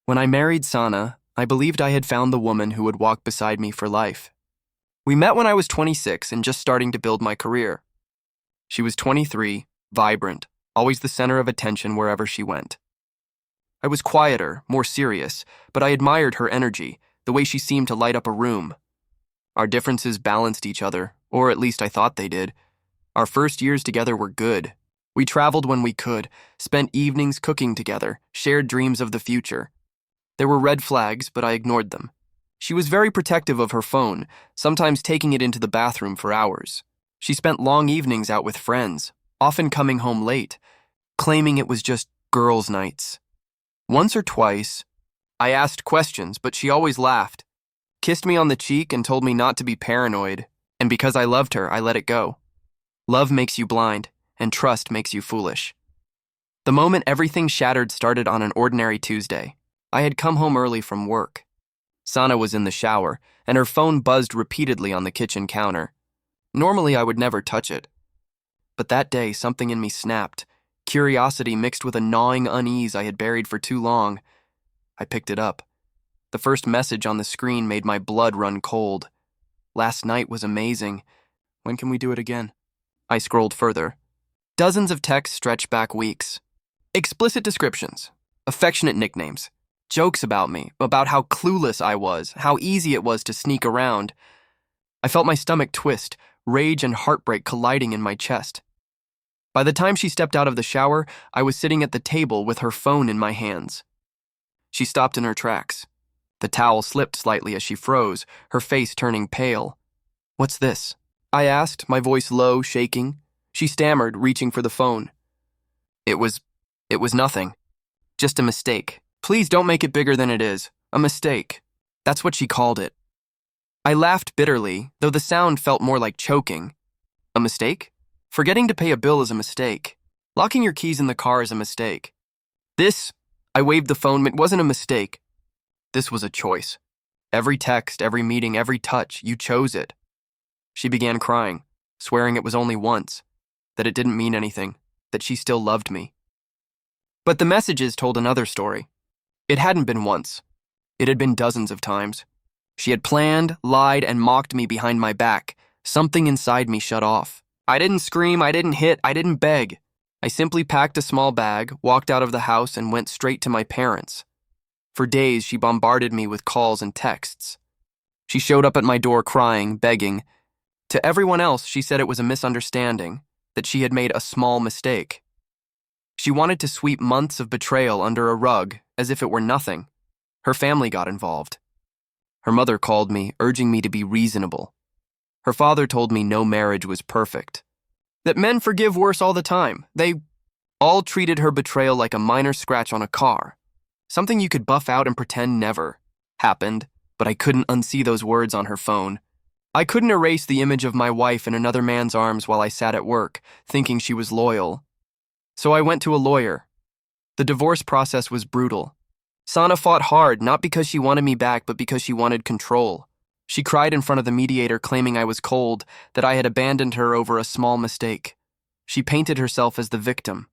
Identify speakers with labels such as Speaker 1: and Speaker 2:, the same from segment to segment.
Speaker 1: When I married Sana, I believed I had found the woman who would walk beside me for life. We met when I was 26 and just starting to build my career. She was 23, vibrant, always the center of attention wherever she went. I was quieter, more serious, but I admired her energy, the way she seemed to light up a room. Our differences balanced each other, or at least I thought they did. Our first years together were good. We traveled when we could, spent evenings cooking together, shared dreams of the future. There were red flags, but I ignored them. She was very protective of her phone, sometimes taking it into the bathroom for hours. She spent long evenings out with friends, often coming home late, claiming it was just girls' nights. Once or twice, I asked questions, but she always laughed, kissed me on the cheek and told me not to be paranoid, and because I loved her, I let it go. Love makes you blind, and trust makes you foolish. The moment everything shattered started on an ordinary Tuesday. I had come home early from work. Sana was in the shower, and her phone buzzed repeatedly on the kitchen counter. Normally, I would never touch it. But that day, something in me snapped, curiosity mixed with a gnawing unease I had buried for too long. I picked it up. The first message on the screen made my blood run cold. Last night was amazing. When can we do it again? I scrolled further. Dozens of texts stretched back weeks. Explicit descriptions, affectionate nicknames, jokes about me, about how clueless I was, how easy it was to sneak around. I felt my stomach twist, rage and heartbreak colliding in my chest. By the time she stepped out of the shower, I was sitting at the table with her phone in my hands. She stopped in her tracks. The towel slipped slightly as she froze, her face turning pale. "What's this?" I asked, my voice low, shaking. She stammered, reaching for the phone. It was nothing. Just a mistake. Please don't make it bigger than it is. A mistake. That's what she called it. I laughed bitterly, though the sound felt more like choking. A mistake? Forgetting to pay a bill is a mistake. Locking your keys in the car is a mistake. I waved the phone, it wasn't a mistake. This was a choice. Every text, every meeting, every touch, you chose it. She began crying, swearing it was only once, that it didn't mean anything, that she still loved me. But the messages told another story. It hadn't been once. It had been dozens of times. She had planned, lied, and mocked me behind my back. Something inside me shut off. I didn't scream, I didn't hit, I didn't beg. I simply packed a small bag, walked out of the house, and went straight to my parents. For days, she bombarded me with calls and texts. She showed up at my door crying, begging. To everyone else, she said it was a misunderstanding, that she had made a small mistake. She wanted to sweep months of betrayal under a rug, as if it were nothing. Her family got involved. Her mother called me, urging me to be reasonable. Her father told me no marriage was perfect, that men forgive worse all the time. They all treated her betrayal like a minor scratch on a car, something you could buff out and pretend never happened, but I couldn't unsee those words on her phone. I couldn't erase the image of my wife in another man's arms while I sat at work, thinking she was loyal. So I went to a lawyer. The divorce process was brutal. Sana fought hard, not because she wanted me back, but because she wanted control. She cried in front of the mediator, claiming I was cold, that I had abandoned her over a small mistake. She painted herself as the victim.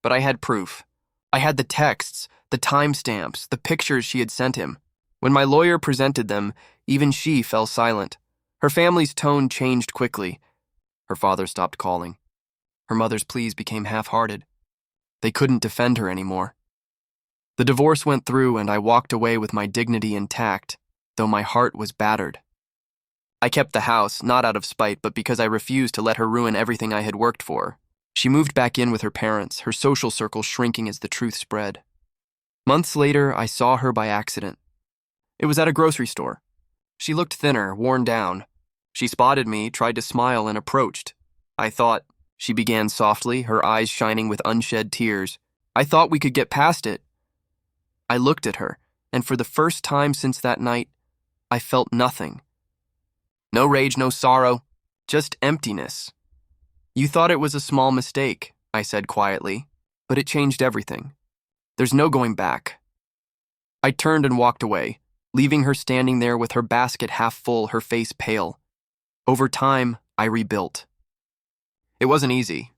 Speaker 1: But I had proof. I had the texts, the timestamps, the pictures she had sent him. When my lawyer presented them, even she fell silent. Her family's tone changed quickly. Her father stopped calling. Her mother's pleas became half-hearted. They couldn't defend her anymore. The divorce went through, and I walked away with my dignity intact, though my heart was battered. I kept the house, not out of spite, but because I refused to let her ruin everything I had worked for. She moved back in with her parents, her social circle shrinking as the truth spread. Months later, I saw her by accident. It was at a grocery store. She looked thinner, worn down. She spotted me, tried to smile, and approached. I thought, she began softly, her eyes shining with unshed tears. I thought we could get past it. I looked at her, and for the first time since that night, I felt nothing. No rage, no sorrow, just emptiness. You thought it was a small mistake, I said quietly, but it changed everything. There's no going back. I turned and walked away, leaving her standing there with her basket half full, her face pale. Over time, I rebuilt. It wasn't easy.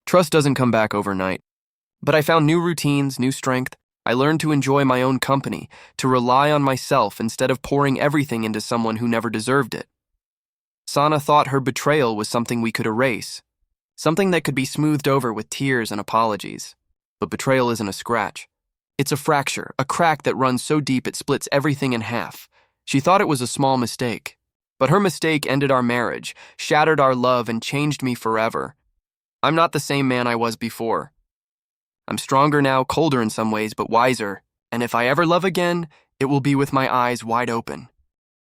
Speaker 1: Trust doesn't come back overnight. But I found new routines, new strength. I learned to enjoy my own company, to rely on myself instead of pouring everything into someone who never deserved it. Sana thought her betrayal was something we could erase, something that could be smoothed over with tears and apologies. But betrayal isn't a scratch. It's a fracture, a crack that runs so deep it splits everything in half. She thought it was a small mistake, but her mistake ended our marriage, shattered our love, and changed me forever. I'm not the same man I was before. I'm stronger now, colder in some ways, but wiser, and if I ever love again, it will be with my eyes wide open.